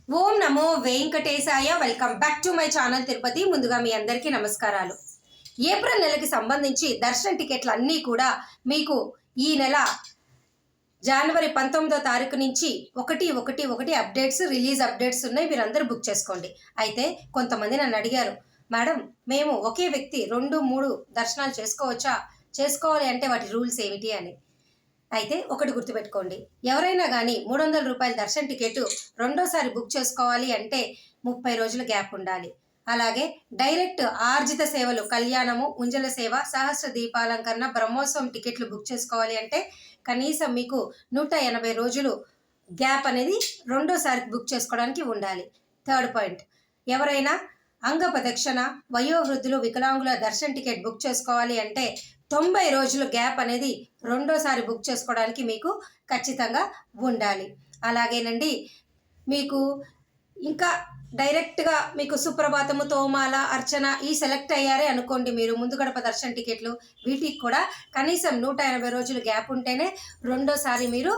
Om Namo Venkatesaya. Welcome back to my channel Tirupati. ముందుగా మీ అందరికీ నమస్కారాలు. ఏప్రిల్ నెలకి సంబంధించి దర్శన టికెట్లు అన్నీ కూడా మీకు ఈ నెల జనవరి 19వ తారీఖు నుంచి 1/1/1 అప్డేట్స్ రిలీజ్ అప్డేట్స్ ఉన్నాయి. మీరందరూ బుక్ చేసుకోండి. అయితే కొంతమంది నన్ను అడిగారు, మేడం మేము ఒకే వ్యక్తి 2-3 దర్శనాలు చేసుకోవచ్చా, చేసుకోవాలి అంటే వాటి రూల్స్ ఏమిటి అని. అయితే ఒకటి గుర్తుపెట్టుకోండి, ఎవరైనా కానీ 300 రూపాయల దర్శన టికెట్ రెండోసారి బుక్ చేసుకోవాలి అంటే 30 రోజుల గ్యాప్ ఉండాలి. అలాగే డైరెక్ట్ ఆర్జిత సేవలు కళ్యాణము, ఉంజల సేవ, సహస్ర దీపాలంకరణ, బ్రహ్మోత్సవం టికెట్లు బుక్ చేసుకోవాలి అంటే కనీసం మీకు 180 రోజులు గ్యాప్ అనేది రెండోసారి బుక్ చేసుకోవడానికి ఉండాలి. థర్డ్ పాయింట్, ఎవరైనా అంగ ప్రదక్షిణ, వయోవృద్ధులు, వికలాంగుల దర్శన టికెట్ బుక్ చేసుకోవాలి అంటే 90 రోజులు గ్యాప్ అనేది రెండోసారి బుక్ చేసుకోవడానికి మీకు ఖచ్చితంగా ఉండాలి. అలాగేనండి, మీకు ఇంకా డైరెక్ట్గా మీకు సుప్రభాతము, తోమాల, అర్చన ఈ సెలెక్ట్ అయ్యారే అనుకోండి, మీరు ముందు గడప దర్శన టికెట్లు, వీటికి కూడా కనీసం 180 రోజులు గ్యాప్ ఉంటేనే రెండోసారి మీరు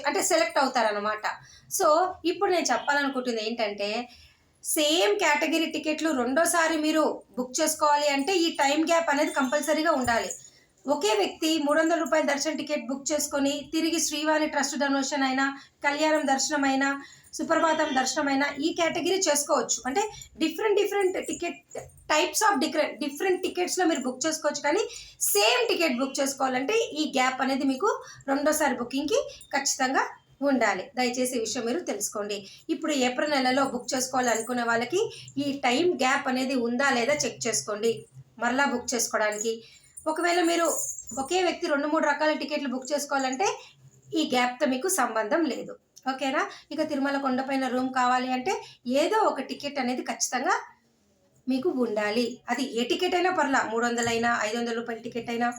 అంటే సెలెక్ట్ అవుతారనమాట. సో ఇప్పుడు నేను చెప్పాలనుకుంటుంది ఏంటంటే, సేమ్ కేటగిరీ టికెట్లు రెండోసారి మీరు బుక్ చేసుకోవాలి అంటే ఈ టైం గ్యాప్ అనేది కంపల్సరీగా ఉండాలి. ఒకే వ్యక్తి 300 రూపాయల దర్శన టికెట్ బుక్ చేసుకొని తిరిగి శ్రీవాణి ట్రస్ట్ డొనేషన్ అయినా, కళ్యాణం దర్శనం అయినా, సుప్రభాతం దర్శనం అయినా ఈ కేటగిరీ చేసుకోవచ్చు. అంటే different ticket types of different టికెట్స్లో మీరు బుక్ చేసుకోవచ్చు. కానీ సేమ్ టికెట్ బుక్ చేసుకోవాలంటే ఈ గ్యాప్ అనేది మీకు రెండోసారి బుకింగ్కి ఖచ్చితంగా ఉండాలి. దయచేసి ఈ విషయం మీరు తెలుసుకోండి. ఇప్పుడు ఏప్రిల్ నెలలో బుక్ చేసుకోవాలనుకునే వాళ్ళకి ఈ టైం గ్యాప్ అనేది ఉందా లేదా చెక్ చేసుకోండి మరలా బుక్ చేసుకోవడానికి. ఒకవేళ మీరు ఒకే వ్యక్తి 2-3 రకాల టికెట్లు బుక్ చేసుకోవాలంటే ఈ గ్యాప్తో మీకు సంబంధం లేదు. ఓకేనా? ఇక తిరుమల కొండపైన రూమ్ కావాలి అంటే ఏదో ఒక టికెట్ అనేది ఖచ్చితంగా మీకు ఉండాలి. అది ఏ టికెట్ అయినా పర్లా, 300 అయినా, 500 రూపాయల టికెట్ అయినా,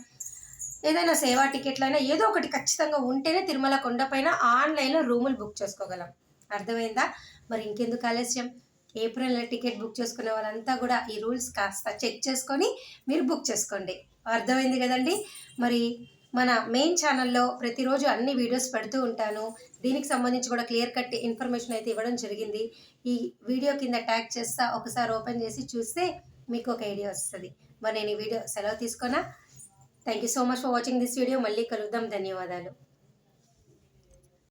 ఏదైనా సేవా టికెట్లైనా ఏదో ఒకటి ఖచ్చితంగా ఉంటేనే తిరుమల కొండపైన ఆన్లైన్లో రూములు బుక్ చేసుకోగలం. అర్థమైందా? మరి ఇంకెందుకు ఆలస్యం? ఏప్రిల్ నెల టికెట్ బుక్ చేసుకునే వాళ్ళంతా కూడా ఈ రూల్స్ కాస్త చెక్ చేసుకొని మీరు బుక్ చేసుకోండి. అర్థమైంది కదండి? మరి మన మెయిన్ ఛానల్లో ప్రతిరోజు అన్ని వీడియోస్ పెడుతూ ఉంటాను. దీనికి సంబంధించి కూడా క్లియర్ కట్ ఇన్ఫర్మేషన్ అయితే ఇవ్వడం జరిగింది. ఈ వీడియో కింద ట్యాగ్ చేస్తా, ఒకసారి ఓపెన్ చేసి చూస్తే మీకు ఒక ఐడియా వస్తుంది. మరి నేను ఈ వీడియో సెలవు తీసుకున్నా. Thank you so much for watching this video. మళ్ళీ కలుద్దాం. ధన్యవాదాలు.